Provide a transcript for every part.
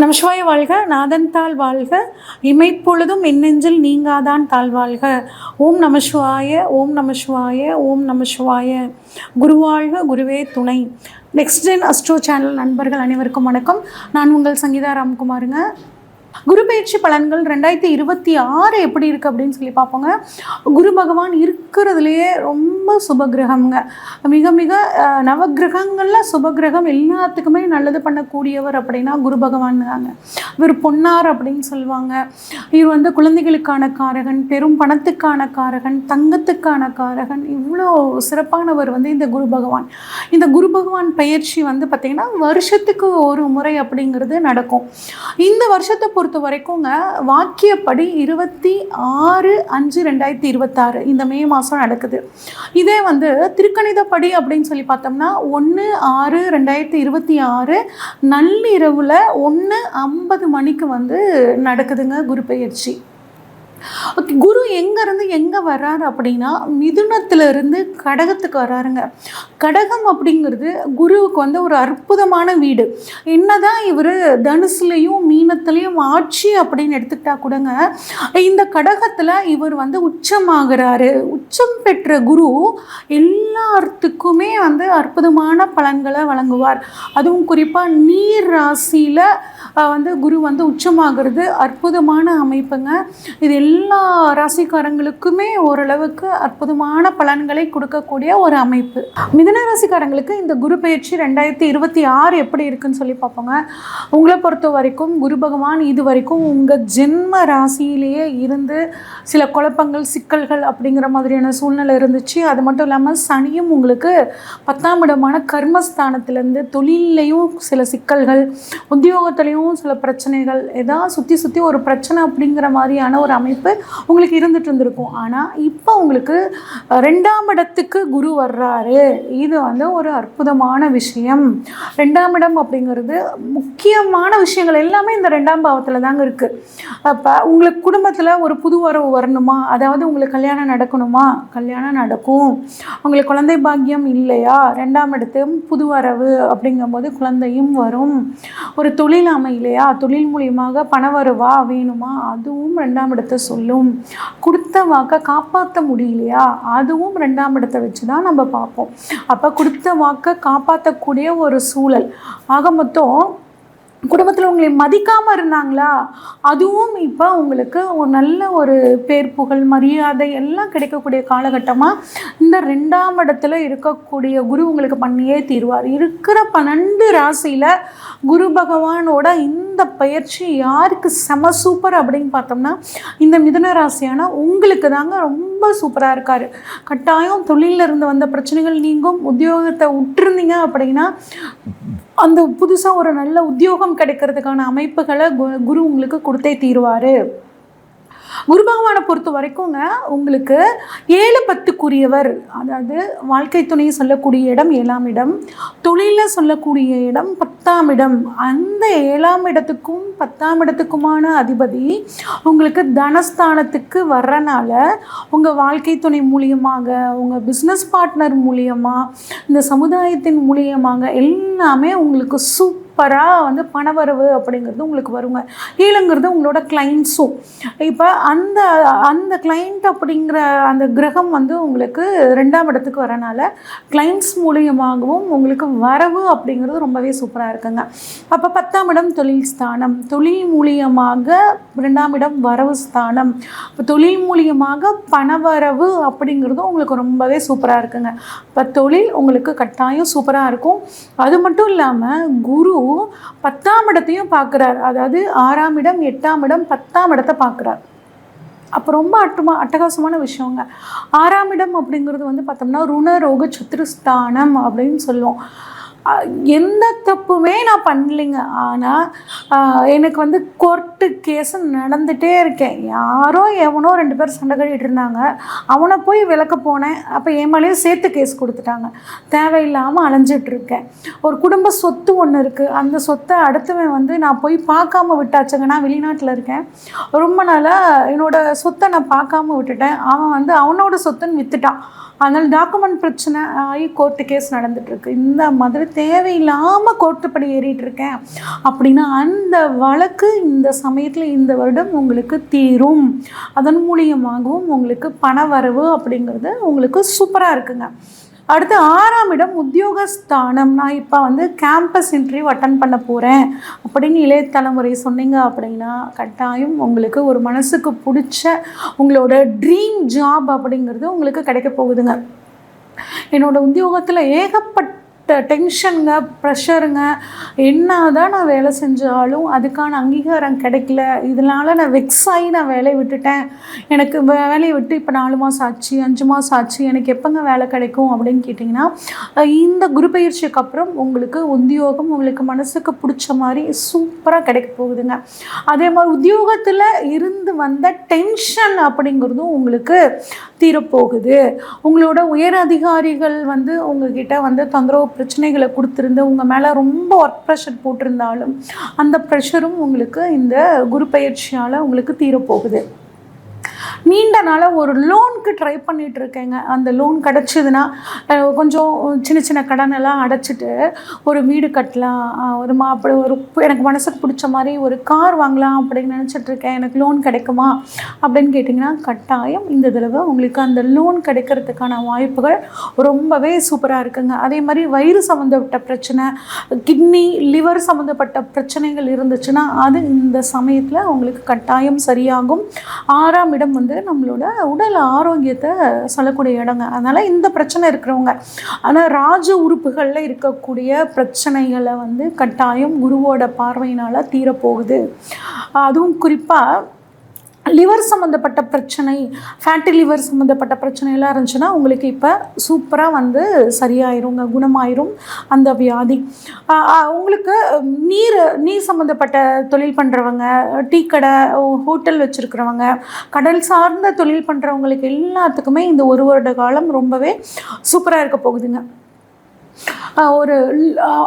நமசிவாய வாழ்க, நாதன் தாள் வாழ்க, இமைப்பொழுதும் எண்ணெஞ்சில் நீங்காதான் தாழ் வாழ்க. ஓம் நமசிவாய, ஓம் நமசிவாய, ஓம் நமசிவாய. குருவாழ்க, குருவே துணை. நெக்ஸ்ட் ஜென் அஸ்ட்ரோ சேனல் நண்பர்கள் அனைவருக்கும் வணக்கம். நான் உங்கள் சங்கீதா ராம்குமாருங்க. குரு பயிற்சி பலன்கள் 2026 எப்படி இருக்குது அப்படின்னு சொல்லி பார்ப்போங்க. குரு பகவான் இருக்கிறதுலையே ரொம்ப சுபகிரகம்ங்க. மிக மிக நவகிரகங்களில் சுபகிரகம் எல்லாத்துக்குமே நல்லது பண்ணக்கூடியவர் அப்படின்னா குரு பகவான் தாங்க. இவர் பொன்னார் அப்படின்னு சொல்லுவாங்க. இவர் குழந்தைகளுக்கான காரகன், பெரும் பணத்துக்கான காரகன், தங்கத்துக்கான காரகன். இவ்வளோ சிறப்பானவர் இந்த குரு பகவான். இந்த குரு பகவான் பயிற்சி பார்த்திங்கன்னா வருஷத்துக்கு ஒரு முறை அப்படிங்கிறது நடக்கும். இந்த வருஷத்தை பொறுத்த வரைக்குங்க வாக்கியப்படி 26/5/2026 இந்த மே மாதம் நடக்குது. இதே திருக்கணிதப்படி அப்படின்னு சொல்லி பார்த்தோம்னா 1/6/2026 நள்ளிரவில் 1:50 மணிக்கு நடக்குதுங்க குரு பயிற்சி. ஓகே, குரு எங்கேருந்து எங்கே வர்றாரு அப்படின்னா மிதுனத்திலிருந்து கடகத்துக்கு வர்றாருங்க. கடகம் அப்படிங்கிறது குருவுக்கு ஒரு அற்புதமான வீடு. என்னதான் இவர் தனுசுலையும் மீனத்துலேயும் ஆட்சி அப்படின்னு எடுத்துக்கிட்டா கூடங்க, இந்த கடகத்தில் இவர் உச்சமாகிறாரு. உச்சம் பெற்ற குரு எல்லாத்துக்குமே அற்புதமான பலன்களை வழங்குவார். அதுவும் குறிப்பாக நீர் ராசியில் குரு உச்சமாகிறது அற்புதமான அமைப்புங்க. இது எல்லா ராசிக்காரங்களுக்குமே ஓரளவுக்கு அற்புதமான பலன்களை கொடுக்கக்கூடிய ஒரு அமைப்பு. மிதுன ராசிக்காரங்களுக்கு இந்த குரு பயிற்சி 2026 எப்படி இருக்குன்னு சொல்லி பார்ப்போங்க. உங்களை பொறுத்த வரைக்கும் குரு பகவான் இது வரைக்கும் உங்கள் ஜென்ம ராசியிலேயே இருந்து சில குழப்பங்கள், சிக்கல்கள் அப்படிங்கிற மாதிரியான சூழ்நிலை இருந்துச்சு. அது மட்டும் இல்லாமல் சனியும் உங்களுக்கு 10ஆம் இடமான கர்மஸ்தானத்திலேருந்து தொழிலையும் சில சிக்கல்கள், உத்தியோகத்திலையும் சில பிரச்சனைகள், ஏதாவது சுற்றி சுற்றி ஒரு பிரச்சனை அப்படிங்கிற மாதிரியான ஒரு அமைப்பு உங்களுக்கு இருந்துட்டு இருந்திருக்கும். ஆனால் இப்போ உங்களுக்கு 2ஆம் இடத்துக்கு குரு வர்றாரு. இது ஒரு அற்புதமான விஷயம். 2ஆம் இடம் அப்படிங்கிறது முக்கியமான விஷயங்கள் எல்லாமே இந்த 2ஆம் பாவத்தில் தாங்க இருக்குது. அப்போ உங்களுக்கு குடும்பத்தில் ஒரு புது வரவு வரணுமா, அதாவது உங்களுக்கு கல்யாணம் நடக்கணுமா, கல்யாணம் நடக்கும். உங்களுக்கு குழந்தை பாக்கியம் இல்லையா, 2ஆம் இடத்து புது வரவு அப்படிங்கும்போது குழந்தையும் வரும். ஒரு தொழில் அமையலையா, தொழில் மூலியமாக பண வரவா வேணுமா, அதுவும் 2ஆம் இடத்தை சொல்லும். கொடுத்த வாக்கை காப்பாற்ற முடியலையா, அதுவும் 2ஆம் இடத்தை வச்சு தான் நம்ம பார்ப்போம். அப்போ கொடுத்த வாக்கை காப்பாற்றக்கூடிய ஒரு சூழல். ஆக மொத்தம் குடும்பத்தில் உங்களை மதிக்காமல் இருந்தாங்களா, அதுவும் இப்போ உங்களுக்கு ஒரு நல்ல ஒரு பேர், புகழ், மரியாதை எல்லாம் கிடைக்கக்கூடிய காலகட்டமாக இந்த 2ஆம் இடத்துல இருக்கக்கூடிய குரு உங்களுக்கு பண்ணியே தீர்வார். இருக்கிற 12 ராசியில் குரு பகவானோட இந்த பயிற்சி யாருக்கு செம சூப்பர் அப்படின்னு பார்த்தோம்னா இந்த மிதுன ராசியான உங்களுக்கு தாங்க ரொம்ப சூப்பராக இருக்கார். கட்டாயம் தொழிலில் இருந்து வந்த பிரச்சனைகள் நீங்கும். உத்தியோகத்தை விட்டுருந்தீங்க அப்படின்னா அந்த புதுசாக ஒரு நல்ல உத்தியோகம் கிடைக்கிறதுக்கான அமைப்புகளை குரு உங்களுக்கு கொடுத்தே தீருவார். குரு பகவானை பொறுத்த வரைக்குங்க உங்களுக்கு 7-10க்குரியவர். அதாவது வாழ்க்கை துணையை சொல்லக்கூடிய இடம் 7ஆம் இடம், தொழிலில் சொல்லக்கூடிய இடம் 10ஆம் இடம். அந்த 7ஆம் இடத்துக்கும் 10ஆம் இடத்துக்குமான அதிபதி உங்களுக்கு தனஸ்தானத்துக்கு வர்றனால உங்கள் வாழ்க்கை துணை மூலியமாக, உங்கள் பிஸ்னஸ் பார்ட்னர் மூலியமாக, இந்த சமுதாயத்தின் மூலியமாக எல்லாமே உங்களுக்கு சூப்பராக பணவரவு அப்படிங்கிறது உங்களுக்கு வருங்க. 7ங்கிறது உங்களோட கிளைண்ட்ஸும். இப்போ அந்த கிளைண்ட் அப்படிங்கிற அந்த கிரகம் உங்களுக்கு 2ஆம் இடத்துக்கு வரனால கிளைண்ட்ஸ் மூலியமாகவும் உங்களுக்கு வரவு அப்படிங்கிறது ரொம்பவே சூப்பராக இருக்குங்க. அப்போ 10ஆம் இடம் தொழில் ஸ்தானம், தொழில் மூலியமாக 2ஆம் இடம் வரவு ஸ்தானம். இப்போ தொழில் மூலியமாக பணவரவு அப்படிங்கிறதும் உங்களுக்கு ரொம்பவே சூப்பராக இருக்குங்க. இப்போ தொழில் உங்களுக்கு கட்டாயம் சூப்பராக இருக்கும். அது மட்டும் இல்லாமல் குரு 10ஆம் இடத்தையும் பார்க்குறார். அதாவது 6ஆம் இடம், 8ஆம் இடம், 10ஆம் இடத்தை பார்க்குறார். அப்போ ரொம்ப அட்டகாசமான விஷயங்க. 6ஆம் இடம் அப்படிங்கிறது பார்த்தோம்னா ருண ரோக சத்துருஸ்தானம் அப்படின்னு சொல்லுவோம். எந்த தப்புமே நான் பண்ணலைங்க. ஆனால் எனக்கு கோர்ட்டு கேஸு நடந்துகிட்டே இருக்கேன். யாரோ எவனோ 2 பேர் சண்டை கட்டிகிட்டு இருந்தாங்க. அவனை போய் விளக்க போனேன். அப்போ என் மேலேயே சேர்த்து கேஸ் கொடுத்துட்டாங்க. தேவையில்லாமல் அலைஞ்சிட்ருக்கேன். ஒரு குடும்ப சொத்து ஒன்று இருக்குது. அந்த சொத்தை அடுத்தவன் நான் போய் பார்க்காம விட்டாச்சுங்க. நான் வெளிநாட்டில் இருக்கேன். ரொம்ப நாளாக என்னோடய சொத்தை நான் பார்க்காம விட்டுட்டேன். அவன் அவனோட சொத்துன்னு விற்றுட்டான். அதனால் டாக்குமெண்ட் பிரச்சனை ஆகி கோர்ட்டு கேஸ் நடந்துகிட்ருக்கு. இந்த மாதிரி தேவையில்லாமல் கோர்ட்டுப்படி ஏறிட்டு இருக்கேன் அப்படின்னா அந்த வழக்கு இந்த சமயத்தில் இந்த வருடம் உங்களுக்கு தீரும். அதன் மூலியமாகவும் உங்களுக்கு பண வரவு அப்படிங்கிறது உங்களுக்கு சூப்பராக இருக்குங்க. அடுத்து 6ஆம் இடம் உத்தியோகஸ்தானம். நான் இப்போ கேம்பஸ் இன்டர்வியூ அட்டன் பண்ண போகிறேன் அப்படின்னு இளைய தலைமுறை சொன்னீங்க அப்படின்னா கட்டாயம் உங்களுக்கு ஒரு மனசுக்கு பிடிச்ச உங்களோட ட்ரீம் ஜாப் அப்படிங்கிறது உங்களுக்கு கிடைக்க போகுதுங்க. என்னோடய உத்தியோகத்தில் ஏகப்பட்ட டென்ஷனுங்க, ப்ரெஷருங்க. என்ன தான் நான் வேலை செஞ்சாலும் அதுக்கான அங்கீகாரம் கிடைக்கல. இதனால் நான் வெக்ஸ் ஆகி நான் வேலையை விட்டுட்டேன். எனக்கு வேலையை விட்டு இப்போ 4 மாதம் ஆச்சு, 5 மாதம் ஆச்சு, எனக்கு எப்போங்க வேலை கிடைக்கும் அப்படின்னு கேட்டிங்கன்னா இந்த குரு பயிற்சிக்கு அப்புறம் உங்களுக்கு உத்தியோகம் உங்களுக்கு மனசுக்கு பிடிச்ச மாதிரி சூப்பராக கிடைக்க போகுதுங்க. அதே மாதிரி உத்தியோகத்தில் இருந்து வந்த டென்ஷன் அப்படிங்கிறதும் உங்களுக்கு தீரப்போகுது. உங்களோட உயர் அதிகாரிகள் உங்ககிட்ட தொந்தரவு பிரச்சனைகளை கொடுத்துருந்து உங்கள் மேலே ரொம்ப ஒர்க் ப்ரெஷர் போட்டிருந்தாலும் அந்த ப்ரெஷரும் உங்களுக்கு இந்த குரு பயிற்சியால் உங்களுக்கு தீரப்போகுது. நீண்ட நாளாக ஒரு லோனுக்கு ட்ரை பண்ணிகிட்டு இருக்கேங்க. அந்த லோன் கிடச்சிதுன்னா கொஞ்சம் சின்ன சின்ன கடனெல்லாம் அடைச்சிட்டு ஒரு வீடு கட்டலாம், அப்படி எனக்கு மனசுக்கு பிடிச்ச மாதிரி ஒரு கார் வாங்கலாம் அப்படின்னு நினச்சிட்ருக்கேன். எனக்கு லோன் கிடைக்குமா அப்படின்னு கேட்டிங்கன்னா கட்டாயம் இந்த தடவை உங்களுக்கு அந்த லோன் கிடைக்கிறதுக்கான வாய்ப்புகள் ரொம்பவே சூப்பராக இருக்குங்க. அதே மாதிரி வயிறு சம்மந்தப்பட்ட பிரச்சனை, கிட்னி, லிவர் சம்மந்தப்பட்ட பிரச்சனைகள் இருந்துச்சுன்னா அது இந்த சமயத்தில் உங்களுக்கு கட்டாயம் சரியாகும். 6ஆம் இடம் நம்மளோட உடல் ஆரோக்கியத்தை சொல்லக்கூடிய இடங்க. அதனால் இந்த பிரச்சனை இருக்கிறவங்க ஆனால் ராஜ உறுப்புகளில் இருக்கக்கூடிய பிரச்சனைகளை கட்டாயம் குருவோட பார்வையினால் தீரப்போகுது. அதுவும் குறிப்பாக லிவர் சம்மந்தப்பட்ட பிரச்சனை, ஃபேட்டி லிவர் சம்மந்தப்பட்ட பிரச்சனையெல்லாம் இருந்துச்சுன்னா உங்களுக்கு இப்போ சூப்பராக சரியாயிருங்க, குணமாயிரும் அந்த வியாதி. உங்களுக்கு நீர் சம்மந்தப்பட்ட தொழில் பண்ணுறவங்க, டீ கடை, ஹோட்டல் வச்சுருக்கிறவங்க, கடல் சார்ந்த தொழில் பண்ணுறவங்களுக்கு எல்லாத்துக்குமே இந்த 1 வருட காலம் ரொம்பவே சூப்பராக இருக்க போகுதுங்க.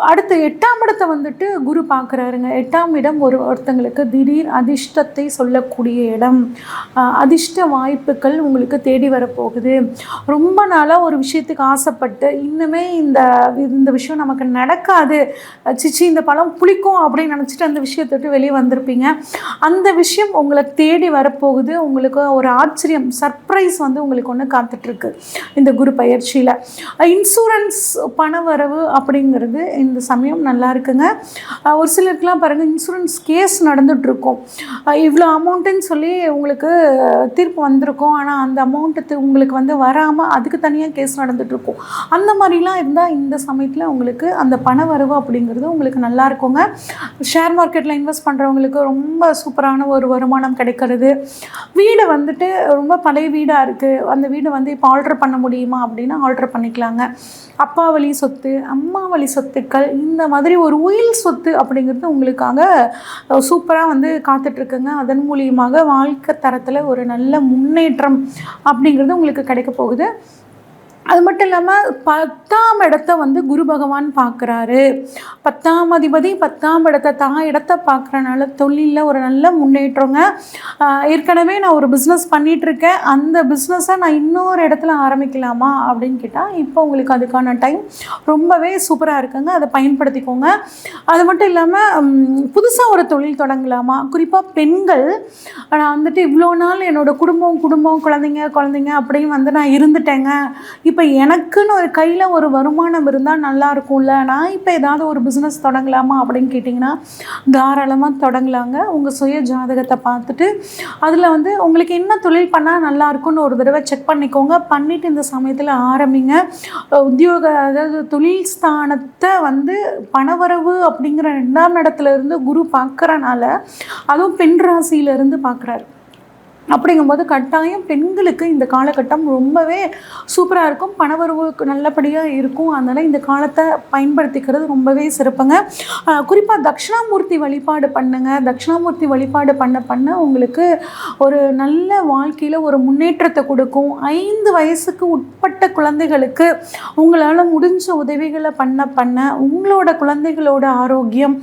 அடுத்து 8ஆம் இடத்தை குரு பார்க்குறாருங்க. 8ஆம் இடம் ஒருத்தங்களுக்கு திடீர் அதிர்ஷ்டத்தை சொல்லக்கூடிய இடம். அதிர்ஷ்ட வாய்ப்புகள் உங்களுக்கு தேடி வரப்போகுது. ரொம்ப நாளாக ஒரு விஷயத்துக்கு ஆசைப்பட்டு இன்னுமே இந்த விஷயம் நமக்கு நடக்காது, சிச்சி இந்த பழம் புளிக்கும் அப்படின்னு நினச்சிட்டு அந்த விஷயத்தை விட்டு வெளியே வந்திருப்பீங்க. அந்த விஷயம் உங்களை தேடி வரப்போகுது. உங்களுக்கு ஒரு ஆச்சரியம், சர்ப்ரைஸ் உங்களுக்கு ஒன்று காத்துட்ருக்கு இந்த குரு பயிற்சியில். இன்சூரன்ஸ் பணவரவு அப்படிங்கிறது இந்த சமயம் நல்லா இருக்குங்க. ஒரு சிலருக்குலாம் பாருங்கள் இன்சூரன்ஸ் கேஸ் நடந்துகிட்ருக்கும். இவ்வளோ அமௌண்ட்டுன்னு சொல்லி உங்களுக்கு தீர்ப்பு வந்திருக்கும், ஆனால் அந்த அமௌண்ட்டு உங்களுக்கு வராமல் அதுக்கு தனியாக கேஸ் நடந்துகிட்ருக்கும். அந்த மாதிரிலாம் இருந்தால் இந்த சமயத்தில் உங்களுக்கு அந்த பண வரவு அப்படிங்கிறது உங்களுக்கு நல்லா இருக்குங்க. ஷேர் மார்க்கெட்டில் இன்வெஸ்ட் பண்ணுறவங்களுக்கு ரொம்ப சூப்பரான ஒரு வருமானம் கிடைக்கிறது. வீடு ரொம்ப பழைய வீடாக இருக்குது, அந்த வீடு இப்போ ஆல்ட்ரு பண்ண முடியுமா அப்படின்னா ஆல்ட்ரு பண்ணிக்கலாங்க. அப்பா வழி சொத்து, அம்மா வழி சொத்துக்கள், இந்த மாதிரி ஒரு உயில் சொத்து அப்படிங்கிறது உங்களுக்காக சூப்பராக காத்துட்ருக்குங்க. அதன் மூலியமாக வாழ்க்கை தரத்தில் ஒரு நல்ல முன்னேற்றம் அப்படிங்கிறது உங்களுக்கு கிடைக்க போகுது. அது மட்டும் இல்லாமல் 10ஆம் இடத்தை குரு பகவான் பார்க்குறாரு. 10ஆம் அதிபதி 10ஆம் இடத்தை இடத்தை பார்க்குறனால தொழிலில் ஒரு நல்ல முன்னேற்றங்க. ஏற்கனவே நான் ஒரு பிஸ்னஸ் பண்ணிகிட்ருக்கேன், அந்த பிஸ்னஸை நான் இன்னொரு இடத்துல ஆரம்பிக்கலாமா அப்படின்னு கேட்டால் இப்போ உங்களுக்கு அதுக்கான டைம் ரொம்பவே சூப்பராக இருக்குங்க. அதை பயன்படுத்திக்கோங்க. அது மட்டும் இல்லாமல் புதுசாக ஒரு தொழில் தொடங்கலாமா, குறிப்பாக பெண்கள். நான் இவ்வளோ நாள் என்னோடய குடும்பம் குழந்தைங்க அப்படின்னு நான் இருந்துட்டேங்க. இப்போ எனக்குன்னு ஒரு கையில் ஒரு வருமானம் இருந்தால் நல்லா இருக்கும்ல, நான் இப்போ ஏதாவது ஒரு பிஸ்னஸ் தொடங்கலாமா அப்படின்னு கேட்டிங்கன்னா தாராளமாக தொடங்கலாங்க. உங்கள் சுய ஜாதகத்தை பார்த்துட்டு அதில் உங்களுக்கு என்ன தொழில் பண்ணால் நல்லாயிருக்குன்னு ஒரு தடவை செக் பண்ணிக்கோங்க. பண்ணிவிட்டு இந்த சமயத்தில் ஆரம்பிங்க. அதாவது தொழில் ஸ்தானத்தை பணவரவு அப்படிங்கிற 2ஆம் இடத்துல இருந்து குரு பார்க்குறனால, அதுவும் பெண் ராசியிலிருந்து பார்க்குறாரு. அப்படிங்கும்போது கட்டாயம் பெண்களுக்கு இந்த காலகட்டம் ரொம்பவே சூப்பராக இருக்கும், பணவரவுக்கு நல்லபடியாக இருக்கும். அதனால் இந்த காலத்தை பயன்படுத்திக்கிறது ரொம்பவே சிறப்புங்க. குறிப்பாக தட்சிணாமூர்த்தி வழிபாடு பண்ணுங்க. தட்சிணாமூர்த்தி வழிபாடு பண்ண உங்களுக்கு ஒரு நல்ல வாழ்க்கையில் ஒரு முன்னேற்றத்தை கொடுக்கும். 5 வயசுக்கு உட்பட்ட குழந்தைகளுக்கு உங்களால் முடிஞ்ச உதவிகளை பண்ண உங்களோட குழந்தைகளோட ஆரோக்கியம்,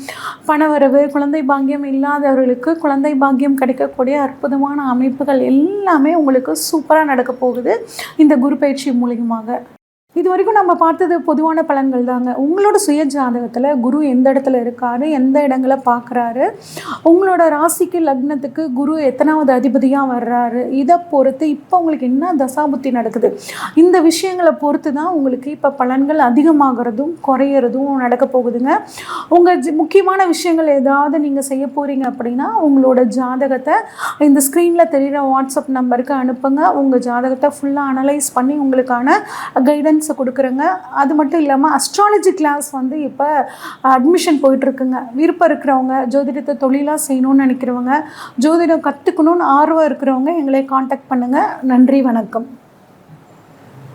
பணவரவு, குழந்தை பாக்கியம் இல்லாதவர்களுக்கு குழந்தை பாக்கியம் கிடைக்கக்கூடிய அற்புதமான அமைப்புகள் எல்லாமே உங்களுக்கு சூப்பராக நடக்க போகுது இந்த குரு பயிற்சி மூலியமாக. இது வரைக்கும் நம்ம பார்த்தது பொதுவான பலன்கள் தாங்க. உங்களோட சுய ஜாதகத்தில் குரு எந்த இடத்துல இருக்காரு, எந்த இடங்களை பார்க்குறாரு, உங்களோட ராசிக்கு லக்னத்துக்கு குரு எத்தனாவது அதிபதியாக வர்றாரு, இதை பொறுத்து இப்போ உங்களுக்கு என்ன தசாபுத்தி நடக்குது, இந்த விஷயங்களை பொறுத்து தான் உங்களுக்கு இப்போ பலன்கள் அதிகமாகிறதும் குறையிறதும் நடக்க போகுதுங்க. உங்கள் முக்கியமான விஷயங்கள் ஏதாவது நீங்கள் செய்ய போகிறீங்க அப்படின்னா உங்களோட ஜாதகத்தை இந்த ஸ்க்ரீனில் தெரிகிற வாட்ஸ்அப் நம்பருக்கு அனுப்புங்க. உங்கள் ஜாதகத்தை ஃபுல்லாக அனலைஸ் பண்ணி உங்களுக்கான கைடன்ஸை கொடுக்குறேங்க. அது மட்டும் இல்லாமல் அஸ்ட்ராலஜி கிளாஸ் வந்து இப்போ அட்மிஷன் போயிட்டுருக்குங்க. விருப்பம் இருக்கிறவங்க, ஜோதிடத்தை தொழிலாக செய்யணும்னு நினைக்கிறவங்க, ஜோதிடம் கற்றுக்கணுன்னு ஆர்வம் இருக்கிறவங்க எங்களை காண்டாக்ட் பண்ணுங்கள். நன்றி, வணக்கம்.